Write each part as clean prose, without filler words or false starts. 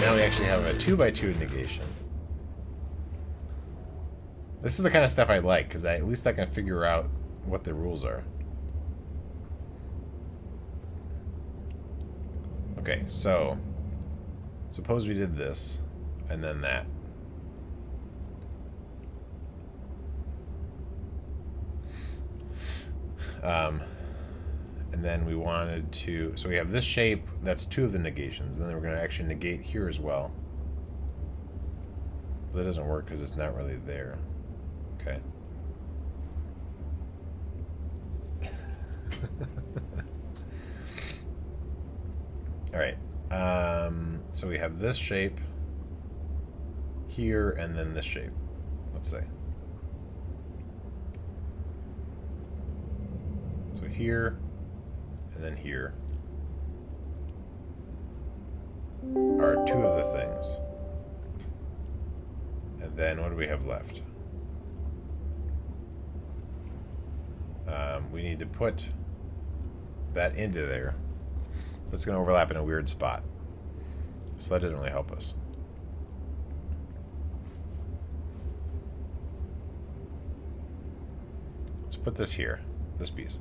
Now we actually have a 2x2 negation. This is the kind of stuff I like, because at least I can figure out what the rules are. Okay, so suppose we did this, and then that. And then we wanted to, so we have this shape, that's two of the negations, and then we're going to actually negate here as well. But that doesn't work because it's not really there. Okay. Alright. So we have this shape here, and then this shape, let's say. So here, and then here are two of the things. And then what do we have left? We need to put that into there. But it's going to overlap in a weird spot. So that doesn't really help us. Let's put this here, this piece.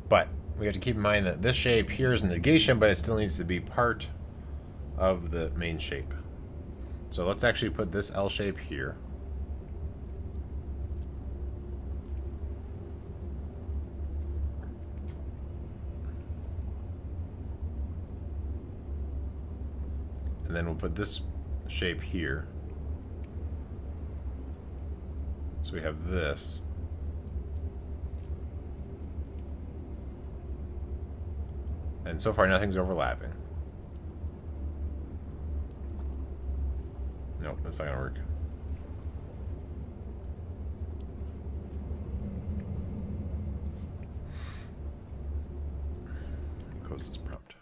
But we have to keep in mind that this shape here is a negation, but it still needs to be part of the main shape. So let's actually put this L shape here. And then we'll put this shape here. So we have this. And so far nothing's overlapping. Nope, that's not gonna work. Close this prompt.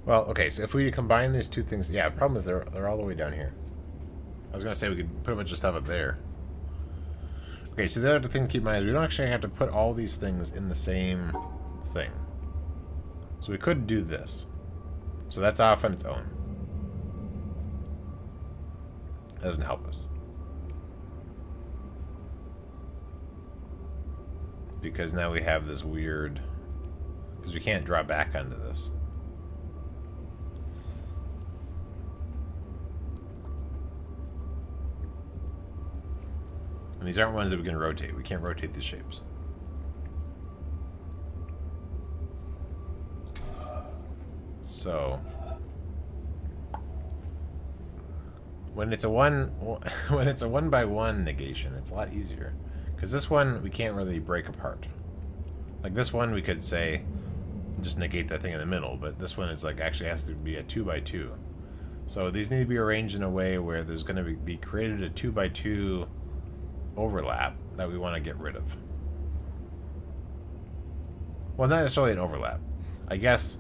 Well, okay, so if we combine these two things, yeah, the problem is they're all the way down here. I was gonna say we could put a bunch of stuff up there. Okay, so the other thing to keep in mind is we don't actually have to put all these things in the same thing. So we could do this. So that's off on its own. Doesn't help us. Because now we have this weird, because we can't draw back onto this. And these aren't ones that we can rotate. We can't rotate these shapes. So when it's a one by one negation, it's a lot easier. Because this one we can't really break apart. Like this one we could say just negate that thing in the middle, but this one is like actually has to be a 2 by 2. So these need to be arranged in a way where there's going to be created a 2 by 2 overlap that we want to get rid of. Well, not necessarily an overlap. I guess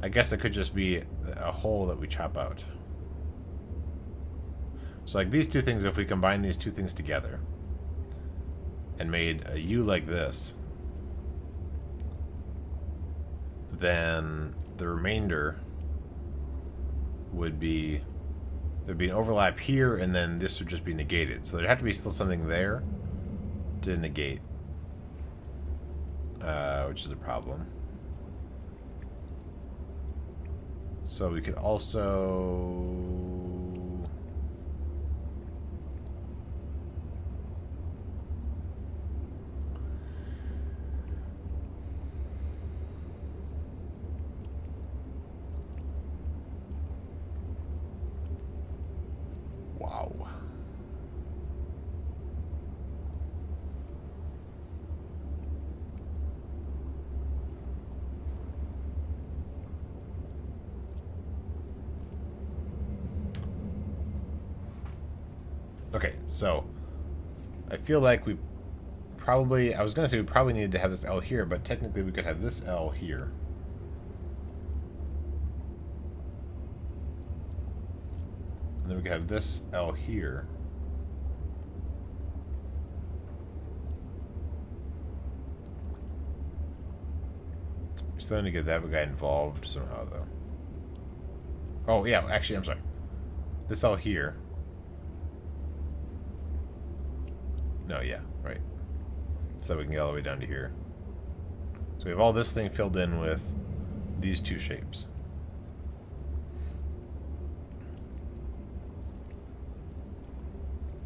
it could just be a hole that we chop out. So like these two things, if we combine these two things together and made a U like this, then the remainder would be, there'd be an overlap here, and then this would just be negated. So there'd have to be still something there to negate, which is a problem. So we could also... Wow. Okay, so I feel like we probably, I was going to say we probably needed to have this L here, but technically we could have this L here. And then we could have this L here. We still need to get that guy involved somehow, though. Oh, yeah, actually, I'm sorry. This L here. No, yeah, right. So that we can get all the way down to here. So we have all this thing filled in with these two shapes.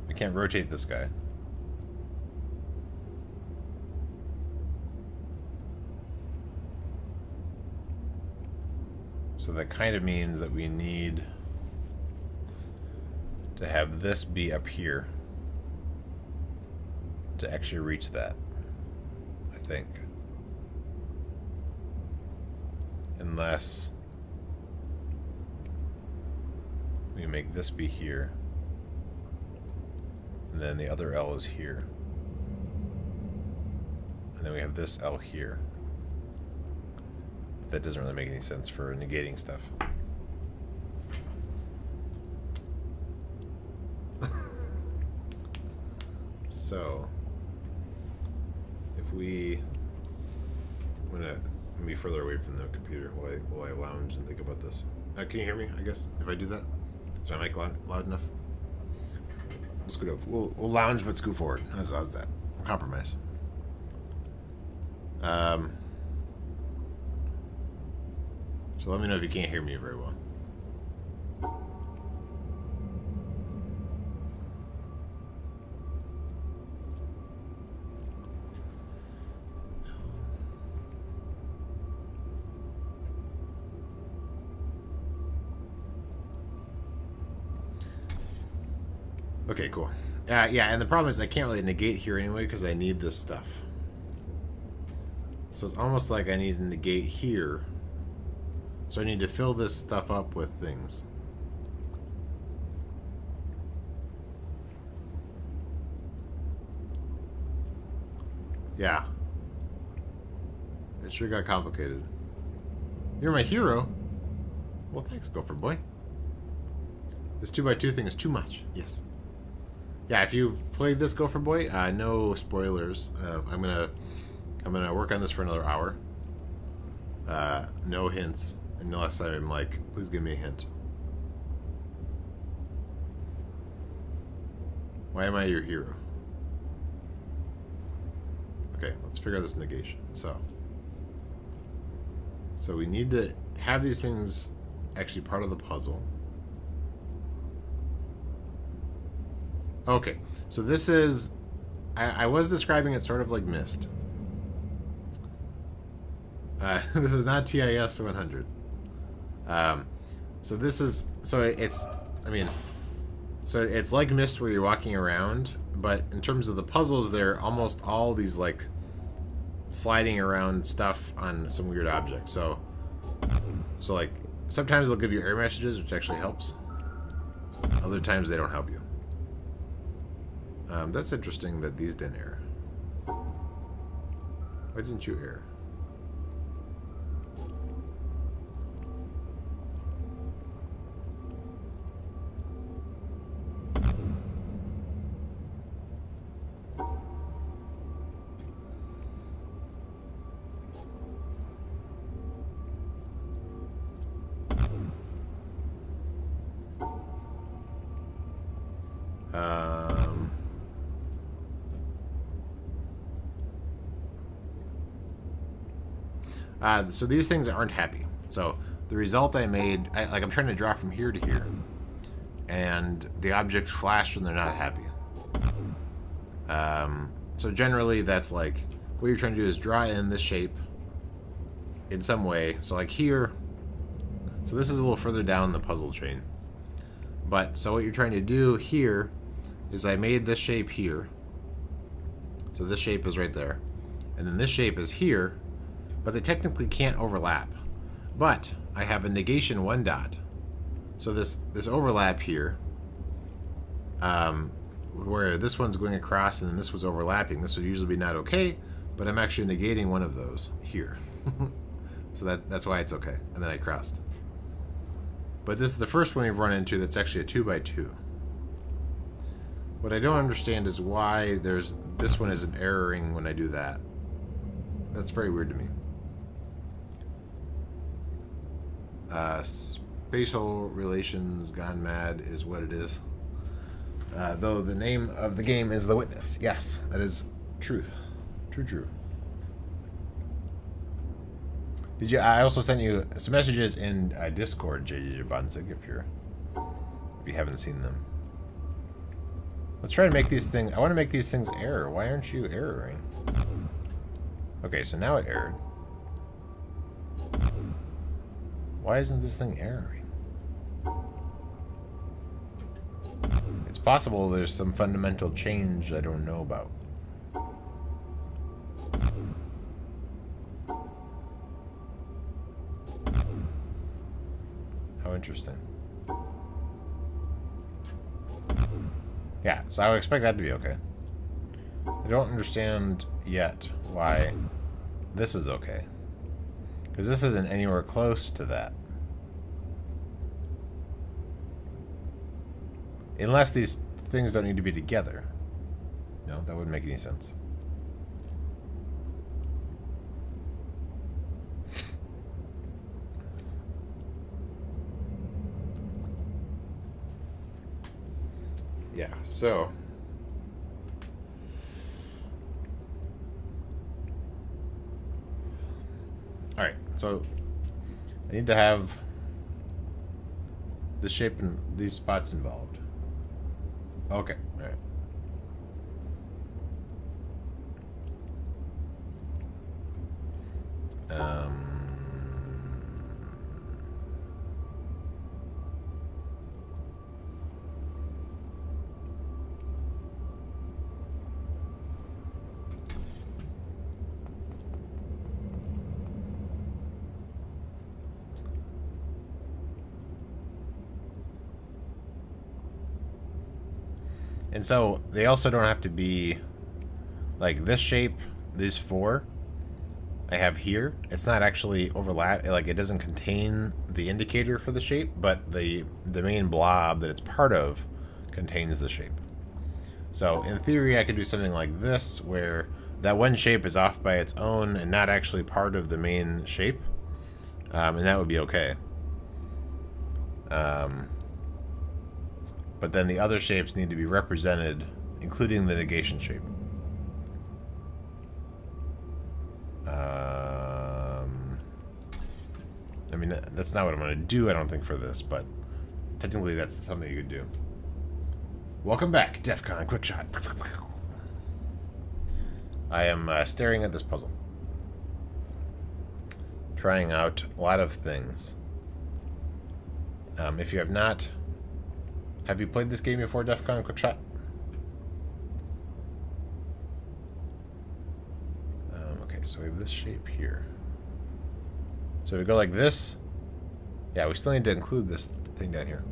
We can't rotate this guy. So that kind of means that we need to have this be up here to actually reach that, I think. Unless we make this be here, and then the other L is here, and then we have this L here. But that doesn't really make any sense for negating stuff. So if we, I'm gonna be further away from the computer while I lounge and think about this. Can you hear me? I guess if I do that, is my mic loud enough? We'll scoot up. We'll lounge but scoot forward. How's that? We'll compromise. So let me know if you can't hear me very well. Okay, cool. Yeah, and the problem is I can't really negate here anyway because I need this stuff. So it's almost like I need to negate here. So I need to fill this stuff up with things. Yeah. It sure got complicated. You're my hero. Well, thanks, Gopher Boy. This 2x2 thing is too much. Yes. Yeah, if you've played this Gopher Boy, no spoilers. I'm gonna work on this for another hour. No hints, unless I'm like, please give me a hint. Why am I your hero? Okay, let's figure out this negation. So we need to have these things actually part of the puzzle. Okay, so this is, I was describing it sort of like Myst. This is not TIS 100. So this is, it's like Myst where you're walking around, but in terms of the puzzles, they're almost all these like sliding around stuff on some weird object. So like sometimes they'll give you error messages, which actually helps. Other times they don't help you. That's interesting that these didn't error. Why didn't you error? So these things aren't happy. So the result I made, I'm trying to draw from here to here, and the objects flash when they're not happy. So generally that's like, what you're trying to do is draw in this shape in some way. So like here, so this is a little further down the puzzle chain. But so what you're trying to do here is I made this shape here. So this shape is right there. And then this shape is here, but they technically can't overlap. But I have a negation 1 dot. So this overlap here where this one's going across and then this was overlapping, this would usually be not okay, but I'm actually negating one of those here. So that's why it's okay. And then I crossed. But this is the first one we've run into that's actually a 2x2. What I don't understand is why this one isn't erroring when I do that. That's very weird to me. Spatial relations gone mad is what it is. Though the name of the game is The Witness. Yes, that is truth. True. I also sent you some messages in Discord, JJ Bunzig, if you haven't seen them. Let's try to make these things... I want to make these things error. Why aren't you erroring? Okay, so now it errored. Why isn't this thing erroring? It's possible there's some fundamental change I don't know about. How interesting. Yeah, so I would expect that to be okay. I don't understand yet why this is okay. Because this isn't anywhere close to that. Unless these things don't need to be together. No, that wouldn't make any sense. Yeah, so... Alright, so I need to have the shape and these spots involved. Okay, alright. And so they also don't have to be like this shape, these four I have here. It's not actually overlap, like it doesn't contain the indicator for the shape, but the main blob that it's part of contains the shape. So in theory, I could do something like this, where that one shape is off by its own and not actually part of the main shape, and that would be okay. But then the other shapes need to be represented, including the negation shape. I mean, that's not what I'm going to do, I don't think, for this, but technically that's something you could do. Welcome back, DEF CON Quickshot. I am staring at this puzzle. Trying out a lot of things. If you have not... Have you played this game before, DEF CON Quickshot? Okay, so we have this shape here. So we go like this. Yeah, we still need to include this thing down here.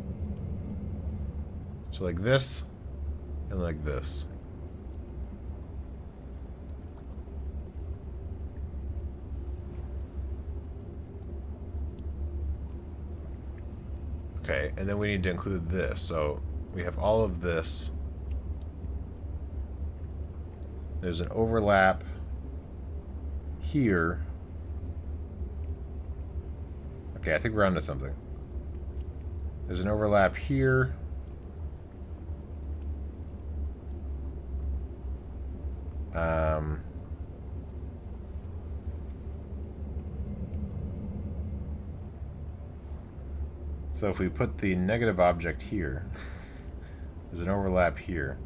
So like this, and like this. Okay, and then we need to include this. So we have all of this. There's an overlap here. Okay, I think we're onto something. There's an overlap here. So if we put the negative object here, there's an overlap here.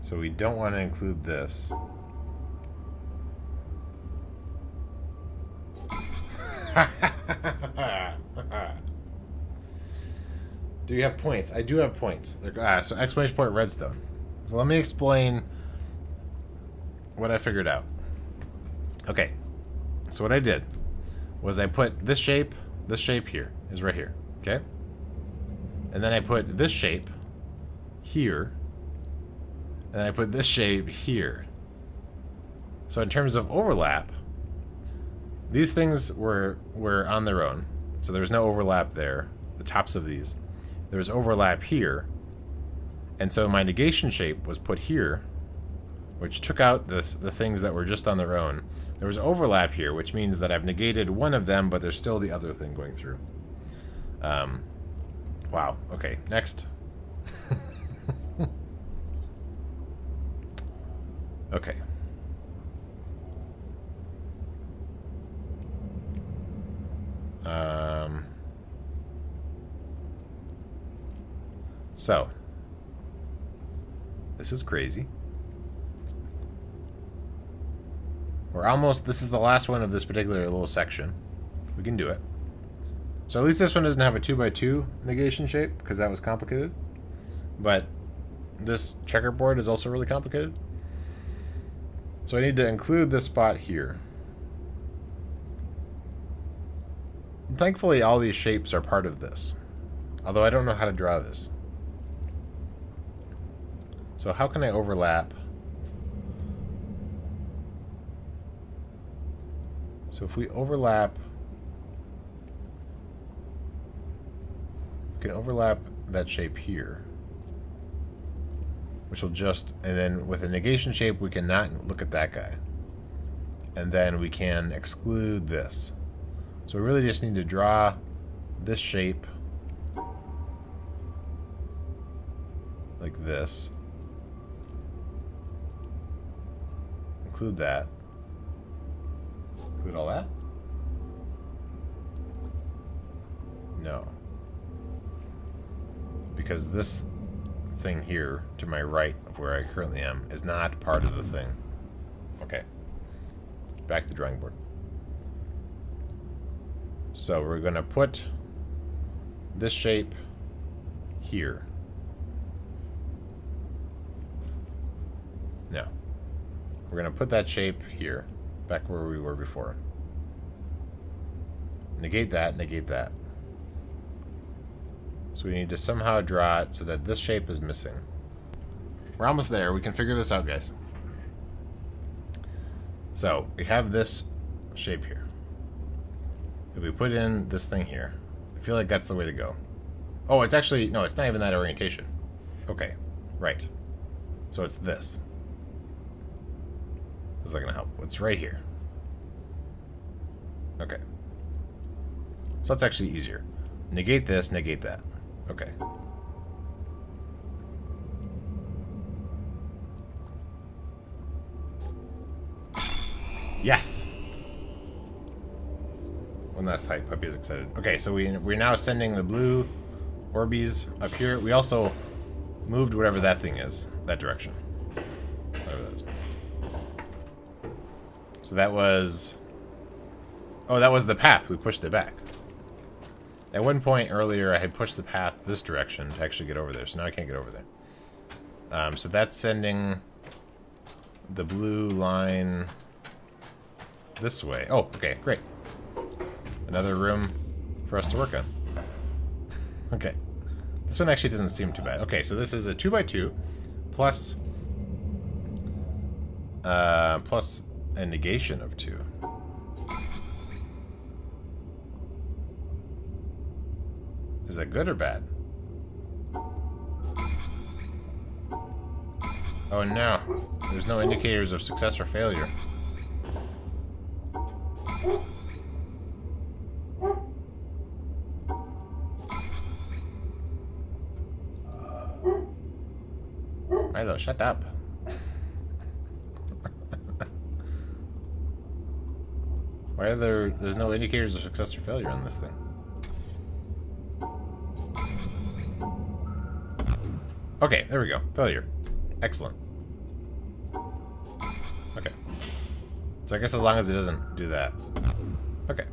So we don't want to include this. Do you have points? I do have points. So exclamation point redstone. So let me explain what I figured out. Okay, so what I did was I put this shape This shape here is right here, okay? And then I put this shape here, and then I put this shape here. So in terms of overlap, these things were on their own. So there was no overlap there, the tops of these. There was overlap here. And so my negation shape was put here, which took out the things that were just on their own. There was overlap here, which means that I've negated one of them, but there's still the other thing going through. Wow. Okay, next. Okay. So, this is crazy. We're almost, this is the last one of this particular little section. We can do it. So at least this one doesn't have a 2x2 negation shape, because that was complicated. But this checkerboard is also really complicated. So I need to include this spot here. And thankfully, all these shapes are part of this. Although I don't know how to draw this. So how can I overlap? So if we overlap, we can overlap that shape here, which will just, and then with a negation shape, we cannot look at that guy. And then we can exclude this. So we really just need to draw this shape like this. Include that. Include all that? No. Because this thing here to my right of where I currently am is not part of the thing. Okay. Back to the drawing board. So we're going to put this shape here. No. We're going to put that shape here, back where we were before. Negate that, negate that. So we need to somehow draw it so that this shape is missing. We're almost there. We can figure this out, guys. So we have this shape here. If we put in this thing here, I feel like that's the way to go. Oh, it's actually, no, it's not even that orientation. Okay, right. So it's this. Is that going to help? It's right here. Okay. So that's actually easier. Negate this, negate that. Okay. Yes! One last type. Puppy is excited. Okay, so we're now sending the blue Orbeez up here. We also moved whatever that thing is, that direction. Whatever that is. So that was... Oh, that was the path. We pushed it back. At one point earlier, I had pushed the path this direction to actually get over there, so now I can't get over there. So that's sending the blue line this way. Oh, okay, great. Another room for us to work on. Okay. This one actually doesn't seem too bad. Okay, so this is a 2x2 plus plus a negation of 2. Is that good or bad? Oh no, there's no indicators of success or failure. Milo, shut up. Why are there's no indicators of success or failure on this thing? Okay, there we go. Failure. Excellent. Okay. So I guess as long as it doesn't do that. Okay.